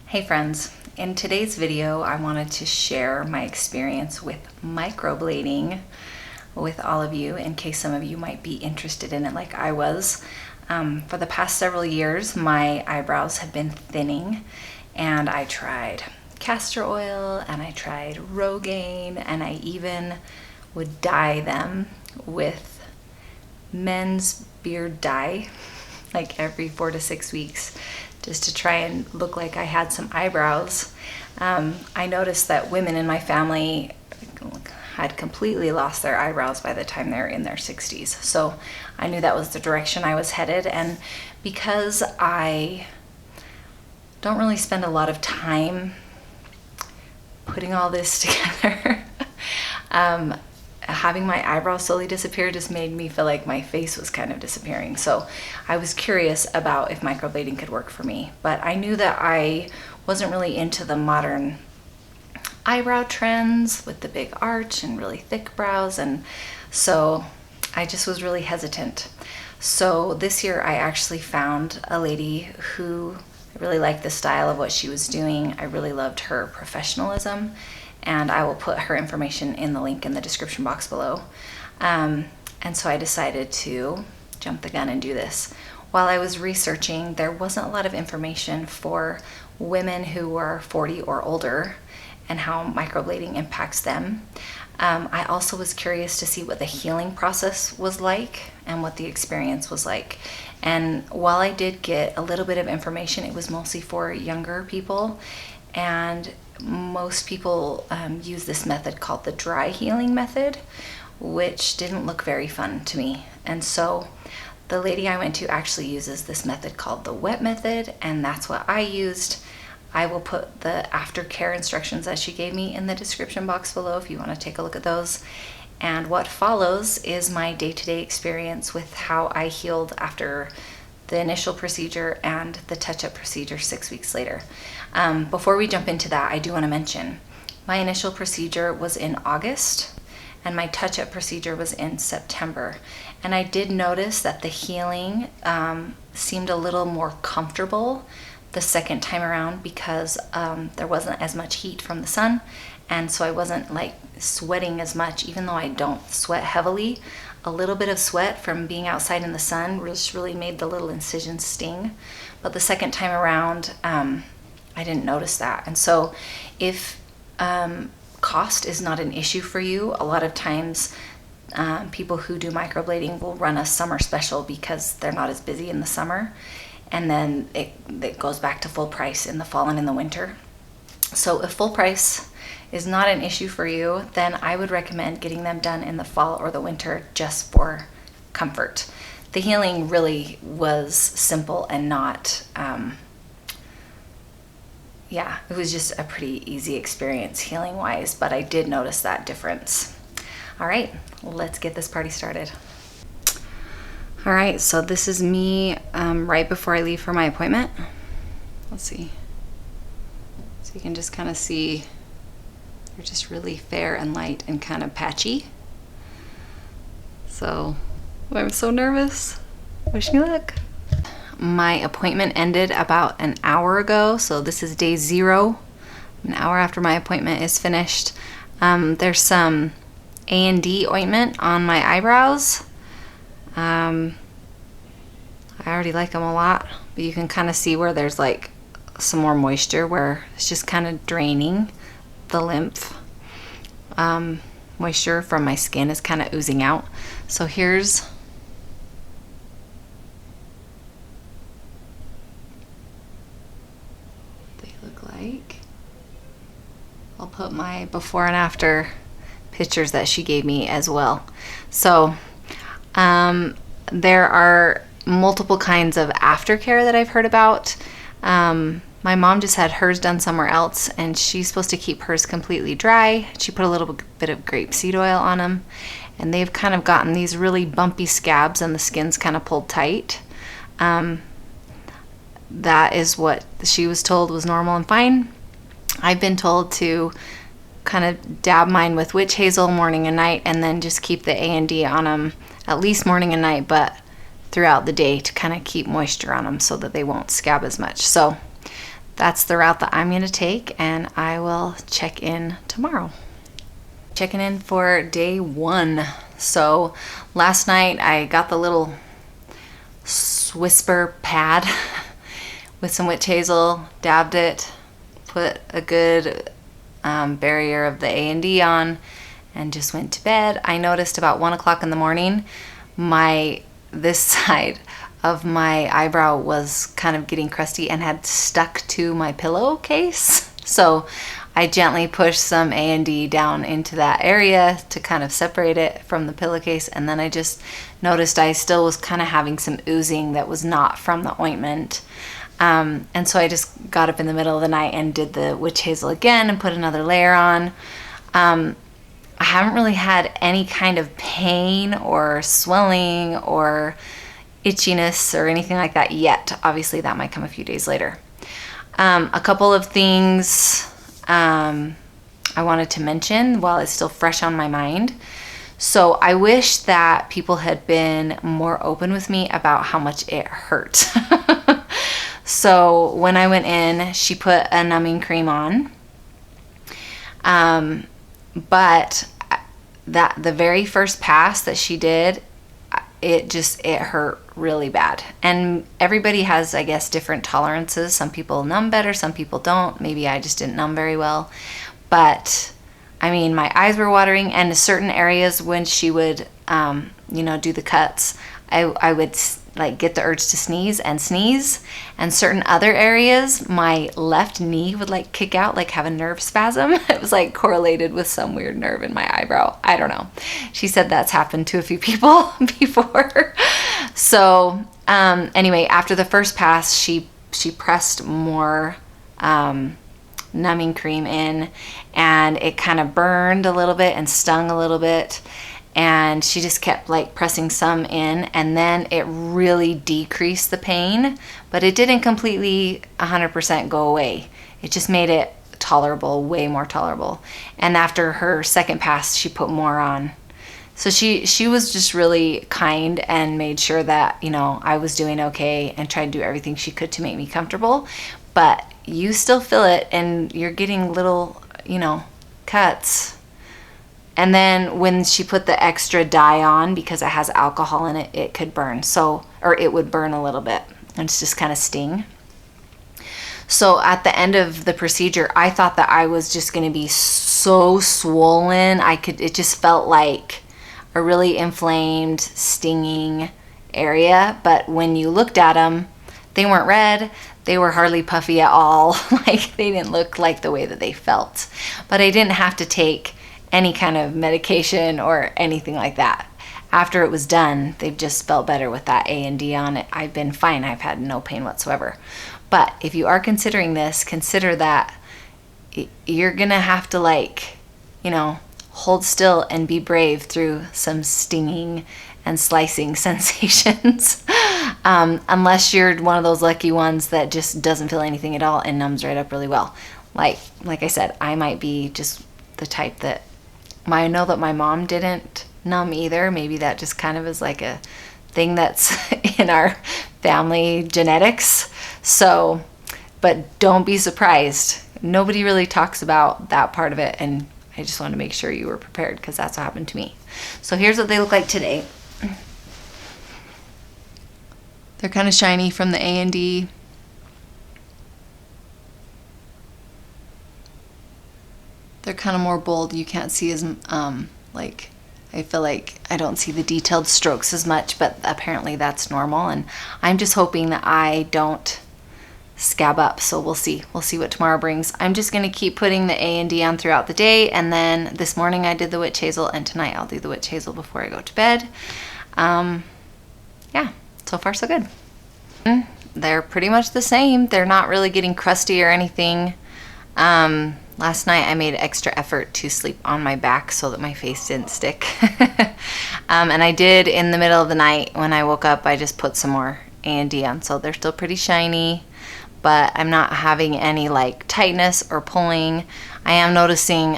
Hey friends, in today's video I wanted to share my experience with microblading with all of you in case some of you might be interested in it like I was. For the past several years my eyebrows have been thinning and I tried castor oil and I tried Rogaine and I even would dye them with men's beard dye like every 4 to 6 weeks just to try and look like I had some eyebrows. I noticed that women in my family had completely lost their eyebrows by the time they're in their 60s. So I knew that was the direction I was headed. And because I don't really spend a lot of time putting all this together, having my eyebrows slowly disappear just made me feel like my face was kind of disappearing. So I was curious about if microblading could work for me, but I knew that I wasn't really into the modern eyebrow trends with the big arch and really thick brows, and so I just was really hesitant. So this year I actually found a lady who I really liked the style of what she was doing. I really loved her professionalism, and I will put her information in the link in the description box below. And so I decided to jump the gun and do this. While I was researching, there wasn't a lot of information for women who were 40 or older and how microblading impacts them. I also was curious to see what the healing process was like and what the experience was like. And while I did get a little bit of information, it was mostly for younger people, and most people use this method called the dry healing method, which didn't look very fun to me. And so the lady I went to actually uses this method called the wet method, and that's what I used. I will put the Aftercare instructions that she gave me in the description box below if you want to take a look at those. And what follows is my day-to-day experience with how I healed after the initial procedure and the touch-up procedure 6 weeks later. Before we jump into that, I do want to mention my initial procedure was in August and my touch-up procedure was in September. And I did notice that the healing seemed a little more comfortable the second time around because there wasn't as much heat from the sun, and so I wasn't like sweating as much. Even though I don't sweat heavily, a little bit of sweat from being outside in the sun just really made the little incisions sting. But the second time around, I didn't notice that. And so if cost is not an issue for you, a lot of times people who do microblading will run a summer special because they're not as busy in the summer, and then it goes back to full price in the fall and in the winter. So if full price is not an issue for you, then I would recommend getting them done in the fall or the winter just for comfort. The healing really was simple and not, it was just a pretty easy experience healing wise, but I did notice that difference. All right, let's get this party started. All right, so this is me right before I leave for my appointment. Let's see. So you can just kind of see they're just really fair and light and kind of patchy. So I'm so nervous. Wish me luck. My appointment ended about an hour ago, so this is day 0, an hour after my appointment is finished. There's some A&D ointment on my eyebrows. I already like them a lot, but you can kind of see where there's like some more moisture where it's just kind of draining the lymph. Moisture from my skin is kind of oozing out. So here's what they look like. I'll put my before and after pictures that she gave me as well. So there are multiple kinds of aftercare that I've heard about. My mom just had hers done somewhere else, and she's supposed to keep hers completely dry. She put a little bit of grapeseed oil on them, and they've kind of gotten these really bumpy scabs and the skin's kind of pulled tight. That is what she was told was normal and fine. I've been told to kind of dab mine with witch hazel morning and night, and then just keep the A&D on them at least morning and night, but throughout the day to kind of keep moisture on them so that they won't scab as much. So that's the route that I'm going to take, and I will check in tomorrow. Checking in for day 1. So last night I got the little whisper pad with some witch hazel, dabbed it, put a good barrier of the A&D on, and just went to bed. I noticed about 1 o'clock in the morning, this side of my eyebrow was kind of getting crusty and had stuck to my pillowcase. So I gently pushed some A&D down into that area to kind of separate it from the pillowcase, and then I just noticed I still was kind of having some oozing that was not from the ointment. And so I just got up in the middle of the night and did the witch hazel again and put another layer on. I haven't really had any kind of pain or swelling or itchiness or anything like that yet. Obviously that might come a few days later. A couple of things I wanted to mention while it's still fresh on my mind. So I wish that people had been more open with me about how much it hurt. So when I went in, she put a numbing cream on. But the very first pass that she did, it hurt really bad. And everybody has, I guess, different tolerances. Some people numb better, some people don't. Maybe I just didn't numb very well. But I mean, my eyes were watering, and certain areas when she would, do the cuts, I would like get the urge to sneeze, and certain other areas, my left knee would like kick out, like have a nerve spasm. It was like correlated with some weird nerve in my eyebrow. I don't know. She said that's happened to a few people before. So anyway, after the first pass, she pressed more numbing cream in, and it kind of burned a little bit and stung a little bit. And she just kept like pressing some in, and then it really decreased the pain, but it didn't completely 100% go away. It just made it tolerable, way more tolerable. And after her second pass, she put more on. So she was just really kind and made sure that, I was doing okay and tried to do everything she could to make me comfortable. But you still feel it, and you're getting little, cuts. And then when she put the extra dye on, because it has alcohol in it, it could burn. Or it would burn a little bit, and it's just kind of sting. So at the end of the procedure, I thought that I was just going to be so swollen. It just felt like a really inflamed, stinging area. But when you looked at them, they weren't red. They were hardly puffy at all. Like, they didn't look like the way that they felt. But I didn't have to take any kind of medication or anything like that. After it was done, they've just felt better with that A&D on it. I've been fine. I've had no pain whatsoever. But if you are considering this, consider that you're gonna have to hold still and be brave through some stinging and slicing sensations. Unless you're one of those lucky ones that just doesn't feel anything at all and numbs right up really well. Like I said, I might be just the type that I know that my mom didn't numb either. Maybe that just kind of is like a thing that's in our family genetics. So, but don't be surprised. Nobody really talks about that part of it, and I just want to make sure you were prepared, because that's what happened to me. So here's what they look like today. They're kind of shiny from the A&D. They're kind of more bold. You can't see as, I feel like I don't see the detailed strokes as much, but apparently that's normal. And I'm just hoping that I don't scab up. So we'll see. We'll see what tomorrow brings. I'm just going to keep putting the A&D on throughout the day. And then this morning I did the witch hazel, and tonight I'll do the witch hazel before I go to bed. Yeah, so far so good. They're pretty much the same. They're not really getting crusty or anything. Last night I made extra effort to sleep on my back so that my face didn't stick. And I did in the middle of the night when I woke up, I just put some more A&D on. So they're still pretty shiny, but I'm not having any tightness or pulling. I am noticing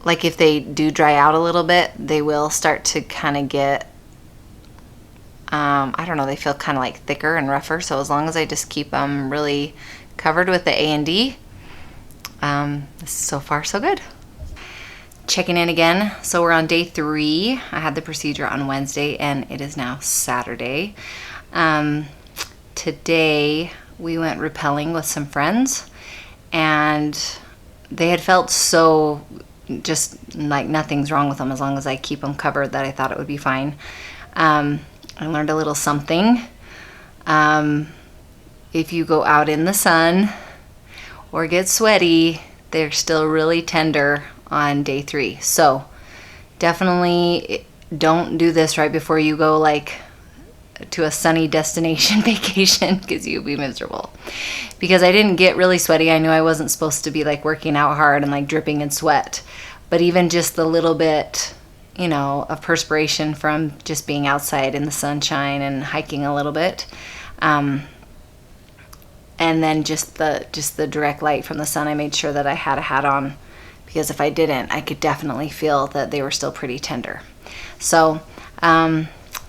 if they do dry out a little bit, they will start to kind of get I don't know, they feel kind of like thicker and rougher. So as long as I just keep them really covered with the A&D, so far so good. Checking in again. So we're on day 3. I had the procedure on Wednesday and it is now Saturday. Today we went rappelling with some friends and they had felt so just like nothing's wrong with them as long as I keep them covered, that I thought it would be fine. I learned a little something. If you go out in the sun or get sweaty, they're still really tender on day 3. So definitely don't do this right before you go like to a sunny destination vacation, because you'll be miserable. Because I didn't get really sweaty. I knew I wasn't supposed to be like working out hard and like dripping in sweat, but even just the little bit, you know, of perspiration from just being outside in the sunshine and hiking a little bit, and then just the direct light from the sun, I made sure that I had a hat on, because if I didn't, I could definitely feel that they were still pretty tender. So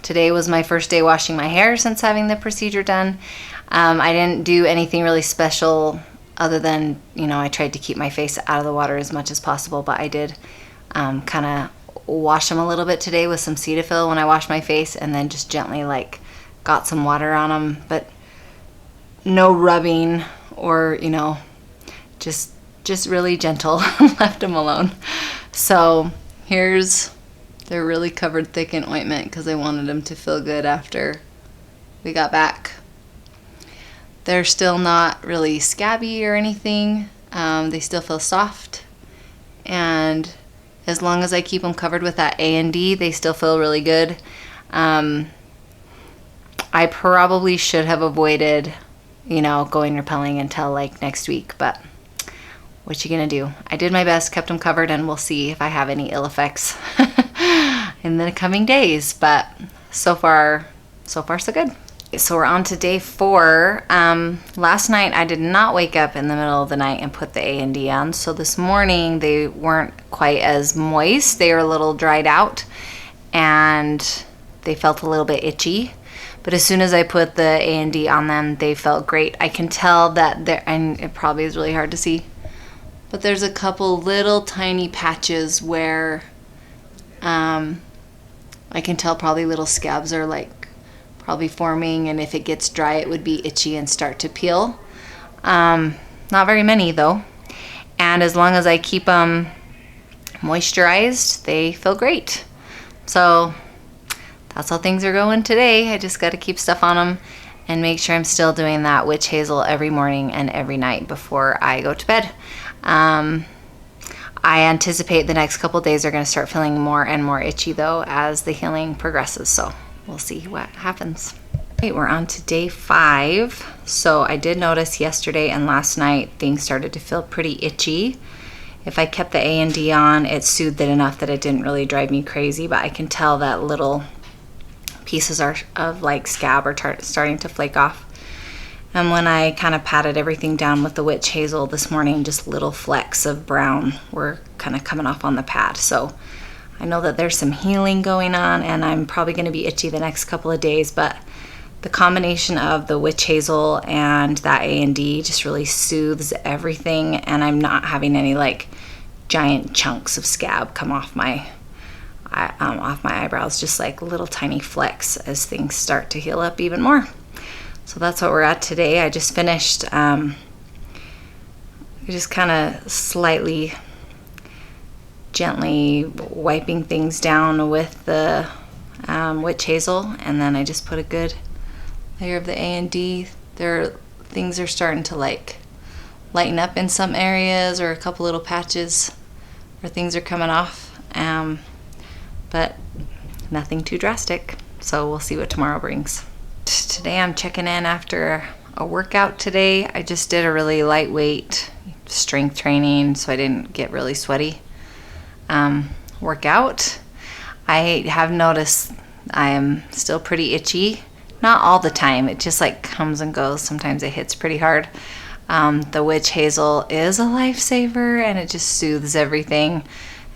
today was my first day washing my hair since having the procedure done. I didn't do anything really special other than, you know, I tried to keep my face out of the water as much as possible, but I did kind of wash them a little bit today with some Cetaphil when I washed my face, and then just gently like got some water on them, but no rubbing or, you know, just really gentle. Left them alone. So they're really covered thick in ointment because I wanted them to feel good after we got back. They're still not really scabby or anything. They still feel soft, and as long as I keep them covered with that A&D, they still feel really good. I probably should have avoided, you know, going rappelling until like next week, but what you gonna do? I did my best, kept them covered, and we'll see if I have any ill effects in the coming days. But so far so good. So we're on to day 4. Last night I did not wake up in the middle of the night and put the A&D on. So this morning they weren't quite as moist. They were a little dried out and they felt a little bit itchy. But as soon as I put the A&D on them, they felt great. I can tell that and it probably is really hard to see, but there's a couple little tiny patches where I can tell probably little scabs are like probably forming, and if it gets dry it would be itchy and start to peel. Not very many though, and as long as I keep them moisturized, they feel great. So that's how things are going today. I just got to keep stuff on them and make sure I'm still doing that witch hazel every morning and every night before I go to bed. I anticipate the next couple days are going to start feeling more and more itchy though as the healing progresses, so we'll see what happens. Okay, we're on to day 5. So I did notice yesterday and last night things started to feel pretty itchy. If I kept the A&D on, it soothed it enough that it didn't really drive me crazy, but I can tell that little pieces of like scab are starting to flake off. And when I kind of patted everything down with the witch hazel this morning, just little flecks of brown were kind of coming off on the pad. So I know that there's some healing going on, and I'm probably going to be itchy the next couple of days, but the combination of the witch hazel and that A&D just really soothes everything, and I'm not having any like giant chunks of scab come off my eyebrows, just like little tiny flecks as things start to heal up even more. So that's what we're at today. I just finished just kind of slightly gently wiping things down with the witch hazel, and then I just put a good layer of the A&D. Things are starting to like lighten up in some areas, or a couple little patches where things are coming off, but nothing too drastic. So we'll see what tomorrow brings. Today I'm checking in after a workout today. I just did a really lightweight strength training, so I didn't get really sweaty. Workout. I have noticed I am still pretty itchy. Not all the time, it just like comes and goes. Sometimes it hits pretty hard. The witch hazel is a lifesaver, and it just soothes everything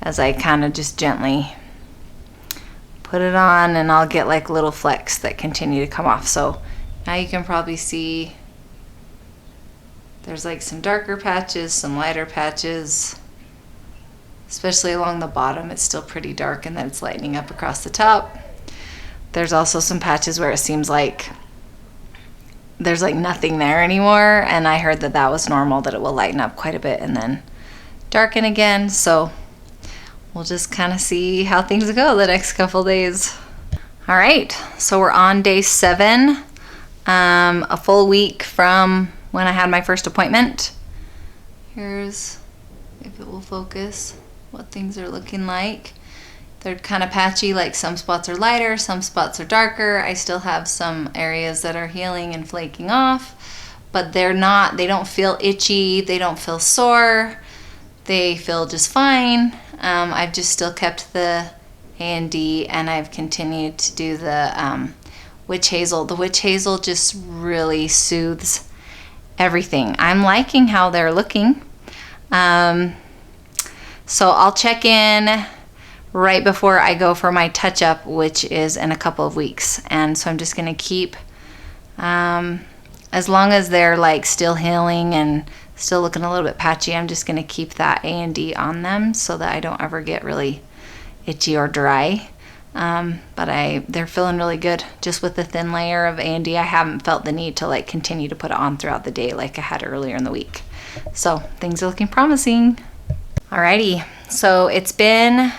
as I kind of just gently put it on and I'll get like little flecks that continue to come off. So now you can probably see there's like some darker patches, some lighter patches, especially along the bottom. It's still pretty dark and then it's lightening up across the top. There's also some patches where it seems like there's like nothing there anymore, and I heard that that was normal, that it will lighten up quite a bit and then darken again. So we'll just kind of see how things go the next couple days. All right, so we're on day 7, a full week from when I had my first appointment. Here's, if it will focus, what things are looking like. They're kind of patchy, like some spots are lighter, some spots are darker. I still have some areas that are healing and flaking off, but they don't feel itchy, they don't feel sore, they feel just fine. I've just still kept the A&D, and I've continued to do the witch hazel. The witch hazel just really soothes everything. I'm liking how they're looking. So I'll check in right before I go for my touch-up, which is in a couple of weeks. And so I'm just going to keep, as long as they're like still healing and still looking a little bit patchy, I'm just going to keep that A&D on them so that I don't ever get really itchy or dry. But they're feeling really good. Just with the thin layer of A&D, I haven't felt the need to like continue to put it on throughout the day like I had earlier in the week. So things are looking promising. Alrighty, so it's been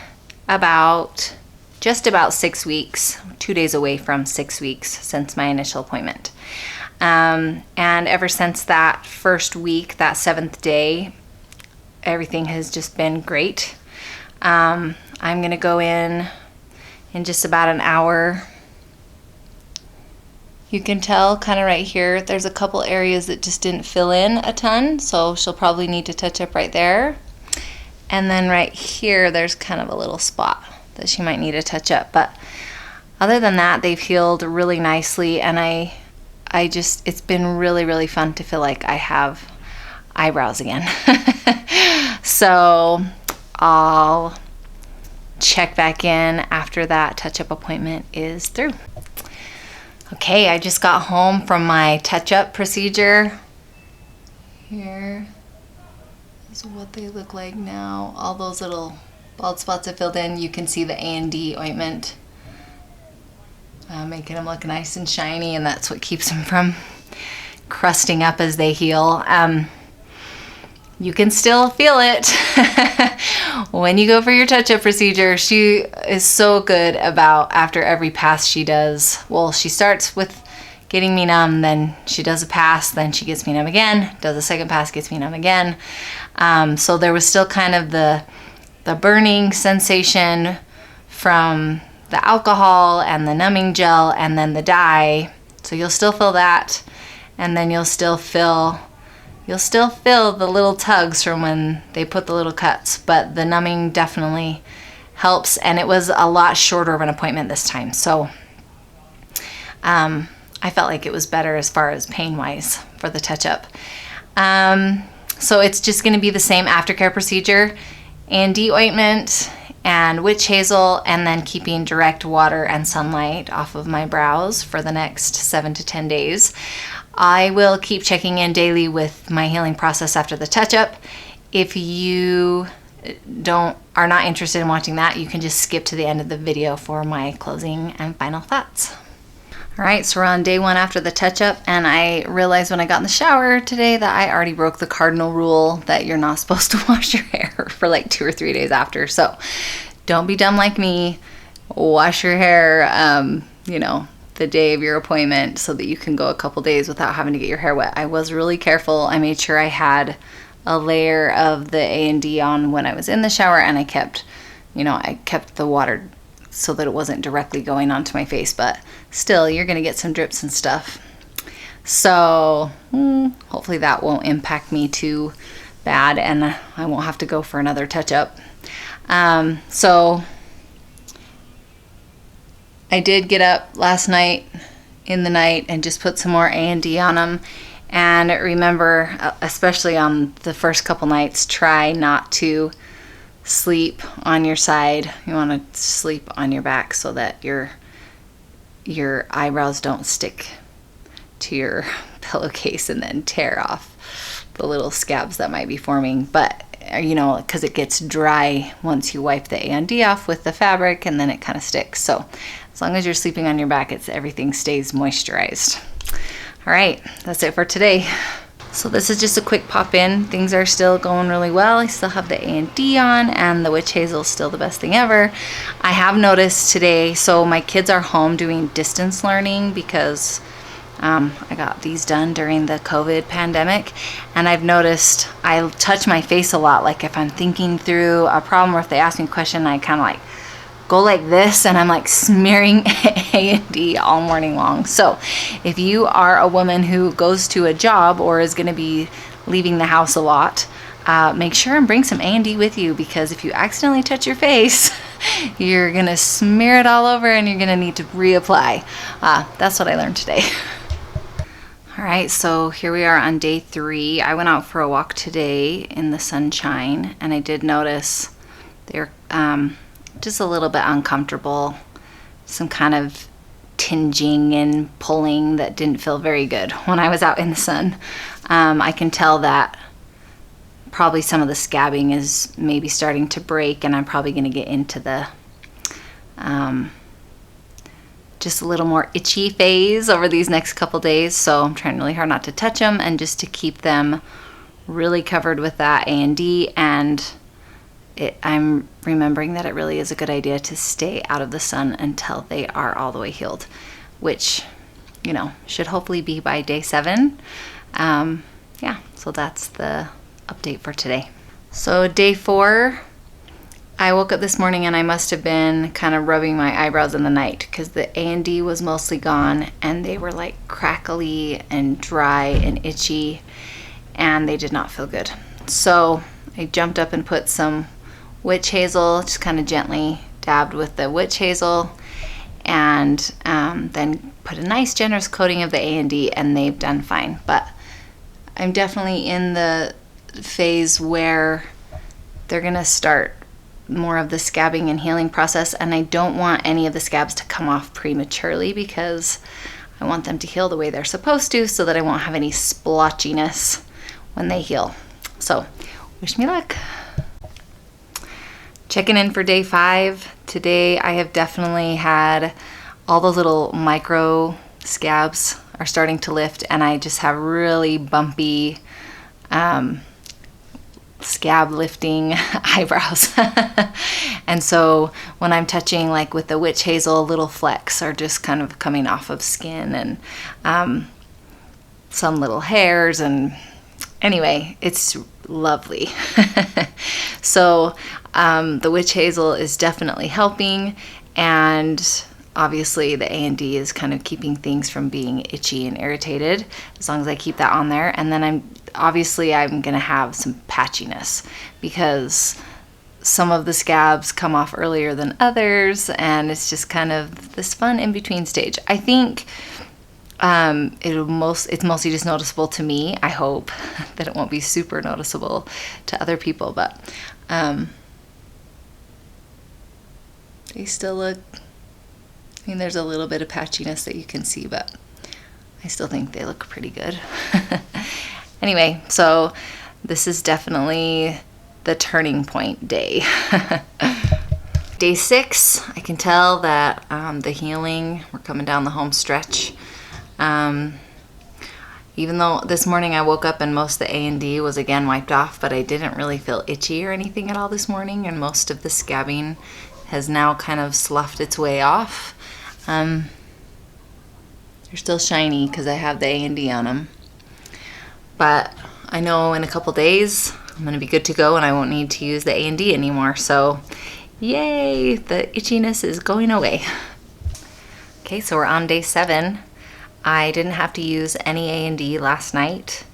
just about 6 weeks, 2 days away from 6 weeks since my initial appointment. And ever since that first week, that 7th day, everything has just been great. I'm gonna go in just about an hour. You can tell kind of right here, there's a couple areas that just didn't fill in a ton, so she'll probably need to touch up right there. And then right here, there's kind of a little spot that she might need to touch up. But other than that, they've healed really nicely, and it's been really, really fun to feel like I have eyebrows again. So I'll check back in after that touch-up appointment is through. Okay, I just got home from my touch-up procedure. Here is what they look like now. All those little bald spots have filled in. You can see the A&D ointment making them look nice and shiny, and that's what keeps them from crusting up as they heal. You can still feel it when you go for your touch-up procedure. She is so good about, after every pass she does, well, she starts with getting me numb, then she does a pass, then she gets me numb again, does a second pass, gets me numb again. So there was still kind of the burning sensation from the alcohol and the numbing gel and then the dye. So you'll still feel that, and then you'll still feel the little tugs from when they put the little cuts, but the numbing definitely helps, and it was a lot shorter of an appointment this time. So I felt like it was better as far as pain-wise for the touch-up. So it's just going to be the same aftercare procedure, A&D ointment and witch hazel, and then keeping direct water and sunlight off of my brows for the next 7 to 10 days. I will keep checking in daily with my healing process after the touch-up. If you are not interested in watching that, you can just skip to the end of the video for my closing and final thoughts. All right, so we're on day 1 after the touch-up, and I realized when I got in the shower today that I already broke the cardinal rule that you're not supposed to wash your hair for like 2 or 3 days after. So don't be dumb like me. Wash your hair, the day of your appointment so that you can go a couple days without having to get your hair wet. I was really careful. I made sure I had a layer of the A&D on when I was in the shower, and I kept the water so that it wasn't directly going onto my face, but still you're gonna get some drips and stuff. So hopefully that won't impact me too bad, and I won't have to go for another touch-up. So I did get up last night in the night and just put some more A&D on them. And remember, especially on the first couple nights, try not to sleep on your side. You want to sleep on your back so that your eyebrows don't stick to your pillowcase and then tear off the little scabs that might be forming. But you know, because it gets dry once you wipe the A&D off with the fabric, and then it kind of sticks. So as long as you're sleeping on your back, everything stays moisturized. All right, that's it for today. So this is just a quick pop in. Things are still going really well. I still have the A&D on, and the witch hazel is still the best thing ever. I have noticed today, so my kids are home doing distance learning because I got these done during the COVID pandemic, and I've noticed I touch my face a lot. Like if I'm thinking through a problem or if they ask me a question, I kind of like go like this, and I'm like smearing A&D all morning long. So if you are a woman who goes to a job or is going to be leaving the house a lot, make sure and bring some A&D with you, because if you accidentally touch your face, you're going to smear it all over and you're going to need to reapply. That's what I learned today. All right, so here we are on day 3. I went out for a walk today in the sunshine, and I did notice they're just a little bit uncomfortable, some kind of tinging and pulling that didn't feel very good when I was out in the sun. I can tell that probably some of the scabbing is maybe starting to break, and I'm probably going to get into the just a little more itchy phase over these next couple days. So I'm trying really hard not to touch them and just to keep them really covered with that A&D. And I'm remembering that it really is a good idea to stay out of the sun until they are all the way healed, which, you know, should hopefully be by day 7. Yeah, so that's the update for today. So day 4, I woke up this morning and I must have been kind of rubbing my eyebrows in the night because the A&D was mostly gone, and they were like crackly and dry and itchy, and they did not feel good. So I jumped up and put some witch hazel, just kind of gently dabbed with the witch hazel, and then put a nice generous coating of the A&D, and they've done fine. But I'm definitely in the phase where they're gonna start more of the scabbing and healing process, and I don't want any of the scabs to come off prematurely because I want them to heal the way they're supposed to, so that I won't have any splotchiness when they heal. So wish me luck. Checking in for day 5. Today I have definitely had all those little micro scabs are starting to lift, and I just have really bumpy scab lifting eyebrows. And so when I'm touching, like with the witch hazel, little flecks are just kind of coming off of skin, and some little hairs, and anyway, it's lovely. So the witch hazel is definitely helping, and obviously the A&D is kind of keeping things from being itchy and irritated, as long as I keep that on there. And then I'm gonna have some patchiness because some of the scabs come off earlier than others, and it's just kind of this fun in-between stage. I think it's mostly just noticeable to me. I hope that it won't be super noticeable to other people, but they still look, I mean, there's a little bit of patchiness that you can see, but I still think they look pretty good. Anyway, so this is definitely the turning point day. Day 6, I can tell that the healing, we're coming down the home stretch. Even though this morning I woke up and most of the A&D was again wiped off, but I didn't really feel itchy or anything at all this morning, and most of the scabbing has now kind of sloughed its way off. They're still shiny because I have the A&D on them. But I know in a couple days I'm going to be good to go and I won't need to use the A&D anymore. So yay, the itchiness is going away. Okay, so we're on day 7. I didn't have to use any A&D last night.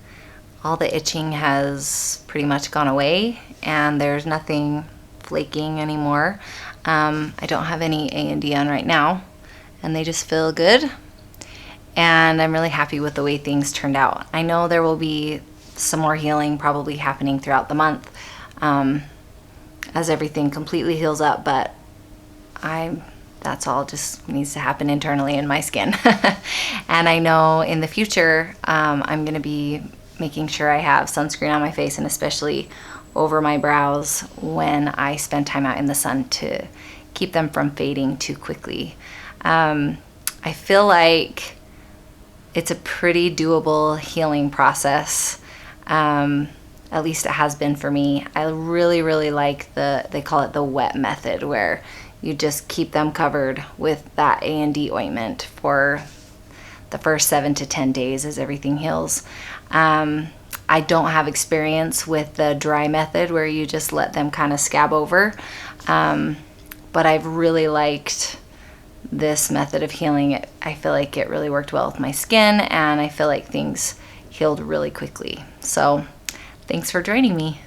All the itching has pretty much gone away, and there's nothing flaking anymore. I don't have any A&D on right now, and they just feel good. And I'm really happy with the way things turned out. I know there will be some more healing probably happening throughout the month. as everything completely heals up, but that's all just needs to happen internally in my skin. And I know in the future, I'm gonna be making sure I have sunscreen on my face, and especially over my brows when I spend time out in the sun, to keep them from fading too quickly. I feel like it's a pretty doable healing process. At least it has been for me. I really, really like they call it the wet method, where you just keep them covered with that A&D ointment for the first 7 to 10 days as everything heals. I don't have experience with the dry method, where you just let them kind of scab over. But I've really liked this method of healing. I feel like it really worked well with my skin, and I feel like things healed really quickly. So thanks for joining me.